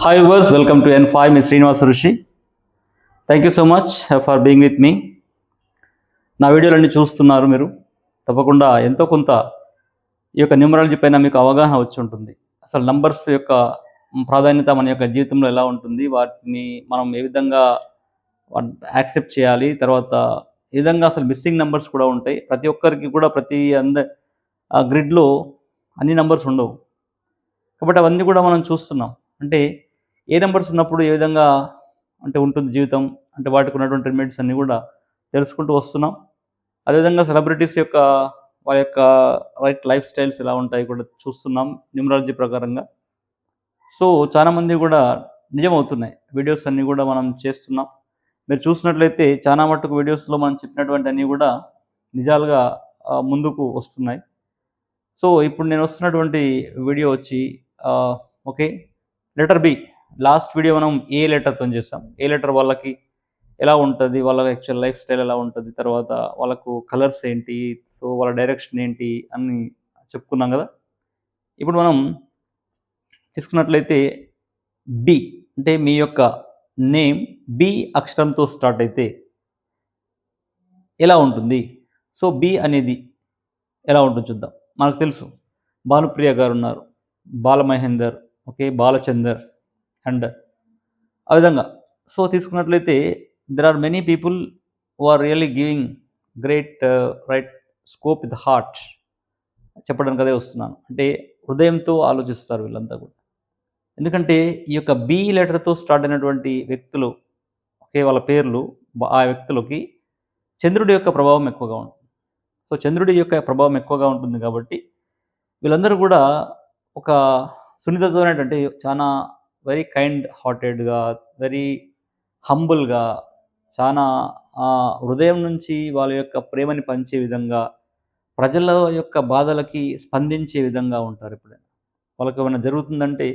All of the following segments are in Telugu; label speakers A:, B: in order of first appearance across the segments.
A: Hi viewers, welcome to N5 Ms. Srinivas Rishi. Thank you so much for being with me. నా వీడియోలన్నీ చూస్తున్నారు మీరు. తప్పకుండా ఎంతో కొంత ఈ యొక్క న్యూమరాలజీ పైన మీకు అవగాహన వచ్చి ఉంటుంది. అసలు నంబర్స్ యొక్క ప్రాధాన్యత మన యొక్క జీవితంలో ఎలా ఉంటుంది, వాటిని మనం ఏ విధంగా యాక్సెప్ట్ చేయాలి, తర్వాత ఏ విధంగా అసలు మిస్సింగ్ నెంబర్స్ కూడా ఉంటాయి. ప్రతి ఒక్కరికి కూడా ప్రతి గ్రిడ్లో అన్ని నెంబర్స్ ఉండవు, కాబట్టి అవన్నీ కూడా మనం చూస్తున్నాం. అంటే ఏ నెంబర్స్ ఉన్నప్పుడు ఏ విధంగా అంటే ఉంటుంది జీవితం, అంటే వాటికి ఉన్నటువంటి రెమెడీస్ అన్నీ కూడా తెలుసుకుంటూ వస్తున్నాం. అదేవిధంగా సెలబ్రిటీస్ యొక్క వాళ్ళ యొక్క లైఫ్ స్టైల్స్ ఎలా ఉంటాయి కూడా చూస్తున్నాం న్యూమరాలజీ ప్రకారంగా. సో చాలామంది కూడా నిజమవుతున్నాయి వీడియోస్ అన్నీ కూడా మనం చేస్తున్నాం. మీరు చూసినట్లయితే చాలా మట్టుకు వీడియోస్లో మనం చెప్పినటువంటి అన్నీ కూడా నిజాలుగా ముందుకు వస్తున్నాయి. సో ఇప్పుడు నేను వస్తున్నటువంటి వీడియో వచ్చి okay, letter B. Last video మనం ఏ లెటర్తో చేస్తాం. ఏ లెటర్ వాళ్ళకి ఎలా ఉంటుంది, వాళ్ళ యాక్చువల్ లైఫ్ స్టైల్ ఎలా ఉంటుంది, తర్వాత వాళ్ళకు కలర్స్ ఏంటి, సో వాళ్ళ డైరెక్షన్ ఏంటి అని చెప్పుకున్నాం కదా. ఇప్పుడు మనం తీసుకున్నట్లయితే బి, అంటే మీ యొక్క నేమ్ బి అక్షరంతో స్టార్ట్ అయితే ఎలా ఉంటుంది. సో బి అనేది ఎలా ఉంటుంది చూద్దాం. మనకు తెలుసు భానుప్రియ గారు ఉన్నారు, బాలమహేందర్, ఓకే, బాలచందర్ అండ్ ఆ విధంగా. సో తీసుకున్నట్లయితే there are many people who are really giving great right scope with heart చెప్పడానికి అదే వస్తున్నాను. అంటే హృదయంతో ఆలోచిస్తారు వీళ్ళంతా కూడా. ఎందుకంటే ఈ యొక్క బి లెటర్తో స్టార్ట్ అయినటువంటి వ్యక్తులు, ఓకే, వాళ్ళ పేర్లు ఆ వ్యక్తులకి చంద్రుడి యొక్క ప్రభావం ఎక్కువగా ఉంటుంది. సో చంద్రుడి యొక్క ప్రభావం ఎక్కువగా ఉంటుంది కాబట్టి వీళ్ళందరూ కూడా ఒక సున్నితమైనటువంటి చాలా వెరీ కైండ్ హార్టెడ్గా, వెరీ హంబుల్గా, చాలా హృదయం నుంచి వాళ్ళ యొక్క ప్రేమని పంచే విధంగా, ప్రజల యొక్క బాధలకి స్పందించే విధంగా ఉంటారు. ఎప్పుడైనా వాళ్ళకి ఏమైనా జరుగుతుందంటే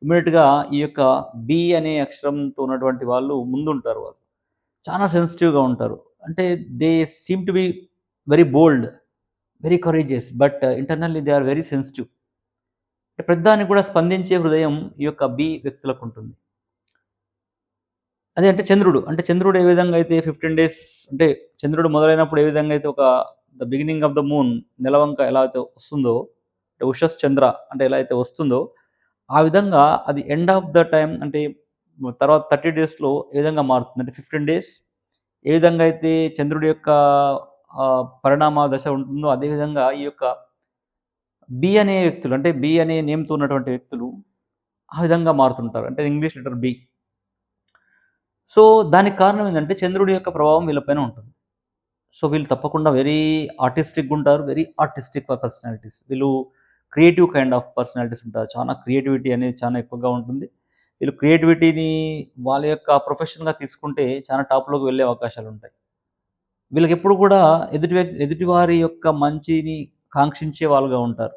A: ఇమ్మీడియట్గా ఈ యొక్క బి అనే అక్షరంతో ఉన్నటువంటి వాళ్ళు ముందుంటారు. వాళ్ళు చాలా సెన్సిటివ్గా ఉంటారు. అంటే they seem to be very bold, very courageous, but internally they are very sensitive. ప్రతిదానికి కూడా స్పందించే హృదయం ఈ యొక్క బి వ్యక్తులకు ఉంటుంది. అదే అంటే చంద్రుడు. అంటే చంద్రుడు ఏ విధంగా అయితే 15 డేస్, అంటే చంద్రుడు మొదలైనప్పుడు ఏ విధంగా అయితే ఒక the beginning of the moon, నెలవంక ఎలా అయితే వస్తుందో, అంటే ఉషస్ చంద్ర అంటే ఎలా అయితే వస్తుందో, ఆ విధంగా అది ఎండ్ ఆఫ్ ద టైమ్ అంటే తర్వాత 30 డేస్‌లో ఏ విధంగా మారుతుంది. అంటే 15 డేస్ ఏ విధంగా అయితే చంద్రుడి యొక్క పరిణామ దశ ఉంటుందో, అదే విధంగా ఈ యొక్క బి అనే వ్యక్తులు, అంటే బి అనే నేమ్‌తో ఉన్నటువంటి వ్యక్తులు ఆ విధంగా మారుతుంటారు. అంటే ఇంగ్లీష్ లెటర్ బి. సో దానికి కారణం ఏందంటే చంద్రుడి యొక్క ప్రభావం వీళ్ళపైన ఉంటుంది. సో వీళ్ళు తప్పకుండా వెరీ ఆర్టిస్టిక్‌గా ఉంటారు. Very artistic personalities. వీళ్ళు క్రియేటివ్ కైండ్ ఆఫ్ పర్సనాలిటీస్ ఉంటారు. చాలా క్రియేటివిటీ అనేది చాలా ఎక్కువగా ఉంటుంది. వీళ్ళు క్రియేటివిటీని వాళ్ళ యొక్క ప్రొఫెషన్‌గా తీసుకుంటే చాలా టాప్‌లోకి వెళ్ళే అవకాశాలుంటాయి. వీళ్ళకెప్పుడు కూడా ఎదుటివారి యొక్క మంచిని కాంక్షించే వాళ్ళుగా ఉంటారు.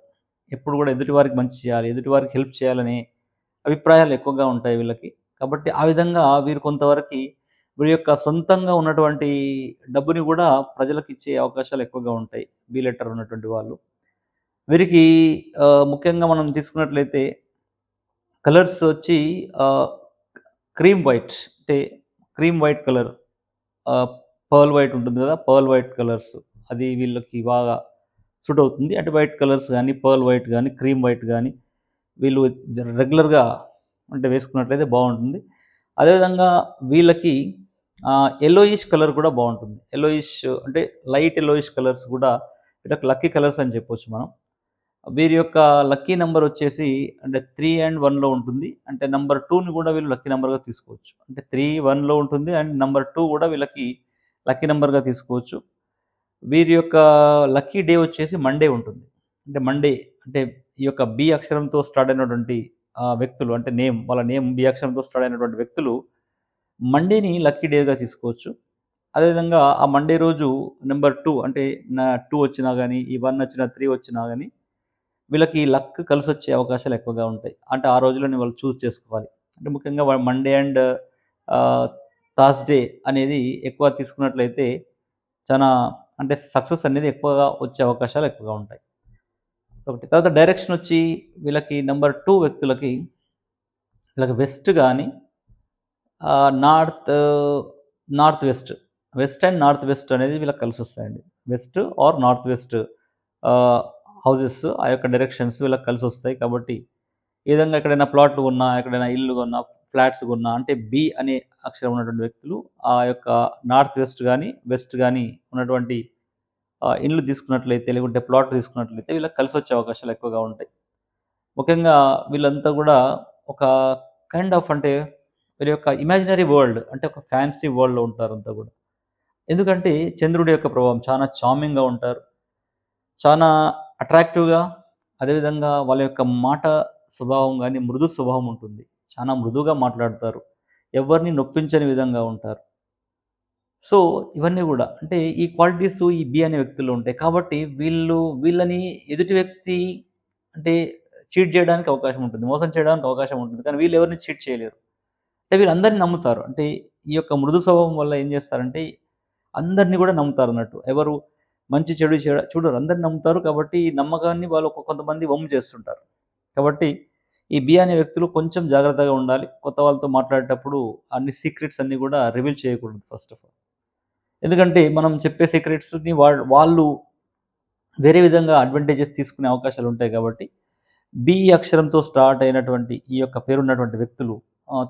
A: ఎప్పుడు కూడా ఎదుటివారికి మంచి చేయాలి, ఎదుటివారికి హెల్ప్ చేయాలనే అభిప్రాయాలు ఎక్కువగా ఉంటాయి వీళ్ళకి. కాబట్టి ఆ విధంగా వీరు కొంతవరకి వీరి యొక్క సొంతంగా ఉన్నటువంటి డబ్బుని గూడా ప్రజలకిచ్చే అవకాశాలు ఎక్కువగా ఉంటాయి. బి లెటర్ ఉన్నటువంటి వాళ్ళు. వీరికి ముఖ్యంగా మనం తీసుకున్నట్లయితే కలర్స్ వచ్చి ఆహ్, క్రీమ్ వైట్, అంటే క్రీమ్ వైట్ కలర్, ఆహ్, పర్ల్ వైట్ ఉంటుంది గదా. పర్ల్ వైట్ కలర్స్ అది వీళ్ళకి బాగా సూట్ అవుతుంది. అంటే వైట్ కలర్స్ గానీ, పర్ల్ వైట్ గానీ, క్రీమ్ వైట్ గానీ వీళ్ళు రెగ్యులర్‌గా అంటే వేసుకున్నట్లయితే బావుంటుంది. అదేవిధంగా వీళ్ళకి యెల్లోయిష్ కలర్ కూడా బావుంటుంది. యెల్లోయిష్ అంటే లైట్ యెల్లోయిష్ కలర్స్ కూడా వీళ్ళకి లక్కీ కలర్స్ అని చెప్పొచ్చు మనం. వీరి యొక్క లక్కీ నంబర్ వచ్చేసి అంటే 3 అండ్ 1లో ఉంటుంది. అంటే నంబర్ 2ని కూడా వీళ్ళు లక్కీ నంబర్‌గా తీసుకోవచ్చు. అంటే 3, 1లో ఉంటుంది అండ్ నంబర్ 2 కూడా వీళ్ళకి లక్కీ నంబర్‌గా తీసుకోవచ్చు. వీరి యొక్క లక్కీ డే వచ్చేసి మండే ఉంటుంది. అంటే మండే, అంటే ఈ యొక్క బి అక్షరంతో స్టార్ట్ అయినటువంటి వ్యక్తులు, అంటే వాళ్ళ నేమ్ బి అక్షరంతో స్టార్ట్ అయినటువంటి వ్యక్తులు మండేని లక్కీ డేగా తీసుకోవచ్చు. అదేవిధంగా ఆ మండే రోజు నంబర్ 2 అంటే 2 వచ్చినా గానీ, ఈ 1 వచ్చినా, 3 వచ్చినా గానీ వీళ్ళకి లక్ కలిసొచ్చే అవకాశాలు ఎక్కువగా ఉంటాయి. అంటే ఆ రోజులని వాళ్ళు చూజ్ చేసుకోవాలి. అంటే ముఖ్యంగా మండే అండ్ ఆహ్, థర్స్‌డే అనేది ఎక్కువ తీసుకున్నట్లయితే చానా అంటే సక్సెస్ అనేది ఎక్కువగా వచ్చే అవకాశాలు ఎక్కువగా ఉంటాయి. ఒకటి. తర్వాత డైరెక్షన్ వచ్చి వీళ్ళకి నంబర్ 2 వ్యక్తులకి వీళ్ళకి వెస్ట్ గాని north, north west, west and north west అనేది వీళ్ళకి కలిసొస్తాయండి. West or north west houses ఆ యొక్క డైరెక్షన్స్ వీళ్ళకి కలిసొస్తాయి. కాబట్టి ఈ విధంగా ఎక్కడైనా ప్లాట్లు కొన్నా, ఎక్కడైనా ఇల్లు కొన్నా, ఫ్లాట్స్ కొన్నా అంటే బి అనే అక్షరం ఉన్నటువంటి వ్యక్తులు ఆ యొక్క నార్త్ వెస్ట్ గాని, వెస్ట్ గాని ఉన్నటువంటి ఇండ్లు తీసుకున్నట్లయితే, లేకుంటే ప్లాట్ తీసుకున్నట్లయితే వీళ్ళకి కలిసొచ్చే అవకాశాలు ఎక్కువగా ఉంటాయి. ముఖ్యంగా వీళ్ళంతా గూడా ఒక కైండ్ ఆఫ్ అంటే వీరి యొక్క ఇమాజినరీ వరల్డ్ అంటే ఒక ఫ్యాన్సీ వరల్డ్‌లో ఉంటారంతా గూడా. ఎందుకంటే చంద్రుడి యొక్క ప్రభావం చానా చార్మింగ్‌గా ఉంటారు. చానా అట్రాక్టివ్‌గా అదేవిధంగా వాళ్ళ యొక్క మాట స్వభావం గాని మృదు స్వభావం ఉంటుంది. చానా మృదువుగా మాట్లాడతారు. ఎవరిని నొప్పించని విధంగా ఉంటారు. సో, ఇవన్నీ గూడా అంటే ఈ క్వాలిటీస్ ఈ బి అనే వ్యక్తుల్లో ఉంటాయి. కాబట్టి వీళ్ళని ఎదుటి వ్యక్తి అంటే చీట్ జేయడానికి అవకాశం ఉంటుంది. మోసం చేయడానికి అవకాశం ఉంటుంది. కానీ వీళ్ళెవరిని చీట్ చేయలేరు. అంటే వీళ్ళందరిని నమ్ముతారు. అంటే ఈ యొక్క మృదు స్వభావం వల్ల ఏం జేస్తారంటే అందరిని గూడా నమ్ముతారన్నట్టు. ఎవరు మంచి చెడు చూడరు. అందరిని నమ్ముతారు. కాబట్టి ఈ నమ్మకాన్ని వాళ్ళు కొంతమంది వమ్ము చేస్తుంటారు. కాబట్టి ఈ బి అనే వ్యక్తులు కొంచెం జాగ్రత్తగా ఉండాలి. కొత్త వాళ్ళతో మాట్లాడేటప్పుడు అన్ని సీక్రెట్స్ అన్నీ గూడా రివీల్ చేయకూడదు ఫస్ట్ ఆఫ్ ఆల్. ఎందుకంటే మనం చెప్పే సీక్రెట్స్‌ని వాళ్ళు వేరే విధంగా అడ్వాంటేజెస్ తీసుకునే అవకాశాలుంటాయి కాబట్టి, బి అక్షరంతో స్టార్ట్ అయినటువంటి ఈ యొక్క పేరున్నటువంటి వ్యక్తులు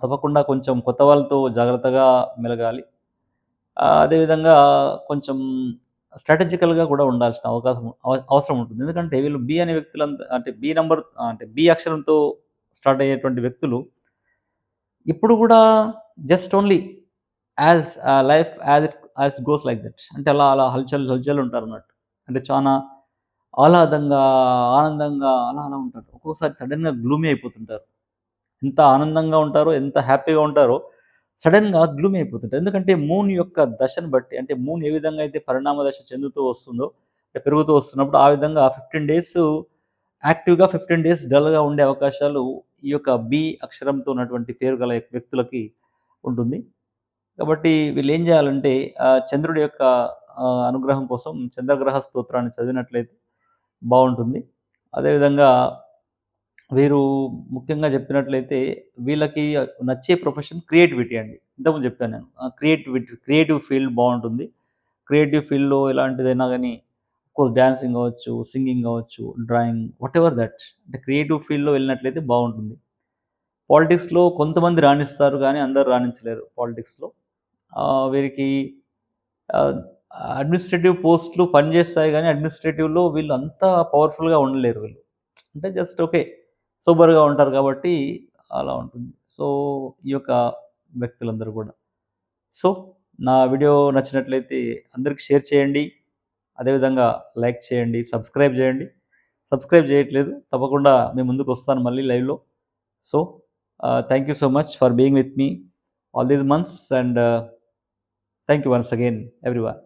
A: తప్పకుండా కొంచెం కొత్త వాళ్ళతో జాగ్రత్తగా మెలగాలి. అదేవిధంగా కొంచెం స్ట్రాటజికల్‌గా కూడా ఉండాల్సిన అవసరం ఉంటుంది. ఎందుకంటే వీళ్ళు బి అనే వ్యక్తులంతా అంటే బి నంబర్ అంటే బి అక్షరంతో స్టార్ట్ అయ్యేటువంటి వ్యక్తులు ఇప్పుడు గూడా just only life as it goes like that. అంటే అలా హల్చల్ ఉంటారన్నట్టు. అంటే చానా ఆహ్లాదంగా, ఆనందంగా అలా ఉంటారు. ఒక్కొక్కసారి సడెన్‌గా గ్లూమీ అయిపోతుంటారు. ఎంత ఆనందంగా ఉంటారో, ఎంత హ్యాపీగా ఉంటారో, సడెన్‌గా గ్లూమీ అయిపోతుంటారు. ఎందుకంటే మూన్ యొక్క దశను బట్టి అంటే మూన్ ఏ విధంగా అయితే పరిణామ దశ చెందుతూ వస్తుందో, అంటే పెరుగుతూ వస్తున్నప్పుడు ఆ విధంగా 15 డేస్ యాక్టివ్‌గా, 15 డేస్ డల్‌గా ఉండే అవకాశాలు ఈ యొక్క బి అక్షరంతో ఉన్నటువంటి పేరు గల వ్యక్తులకి ఉంటుంది. కాబట్టి వీళ్ళేం జేయాలంటే చంద్రుడి యొక్క అనుగ్రహం కోసం చంద్రగ్రహ స్తోత్రాన్ని చదివినట్లయితే బావుంటుంది. అదేవిధంగా వీరు ముఖ్యంగా చెప్పినట్లయితే వీళ్ళకి నచ్చే ప్రొఫెషన్ క్రియేటివిటీ అండి. ఇంతకుముందు చెప్పాను నేను. క్రియేటివ్ ఫీల్డ్ బావుంటుంది. క్రియేటివ్ ఫీల్డ్‌లో ఎలాంటిదైనా గాని డాన్సింగ్ అవ్వచ్చు, సింగింగ్ అవ్వచ్చు, డ్రాయింగ్ వాటెవర్ దట్. అంటే క్రియేటివ్ ఫీల్డ్‌లో వెళ్ళినట్లయితే బావుంటుంది. పాలిటిక్స్‌లో కొంతమంది రాణిస్తారు గానీ అందరూ రాణించలేరు పాలిటిక్స్‌లో. వీరికి ఆహ్, అడ్మినిస్ట్రేటివ్ పోస్ట్‌లు పనిచేస్తాయి గానీ అడ్మినిస్ట్రేటివ్‌లో వీళ్ళు అంత పవర్‌ఫుల్‌గా ఉండలేరు వీళ్ళు. అంటే జస్ట్ ఓకే. సూపర్‌గా ఉంటారు కాబట్టి అలా ఉంటుంది. సో, ఈ యొక్క వ్యక్తులందరూ గూడా. సో, నా వీడియో నచ్చినట్లయితే అందరికి షేర్ చేయండి. అదేవిధంగా లైక్ చేయండి, సబ్స్క్రైబ్ జేయండి. సబ్స్క్రైబ్ జేయట్లేదు తప్పకుండా మీ ముందుకొస్తాను మళ్ళీ లైవ్‌లో. So, thank you so much for being with me all these months and thank you once again everyone.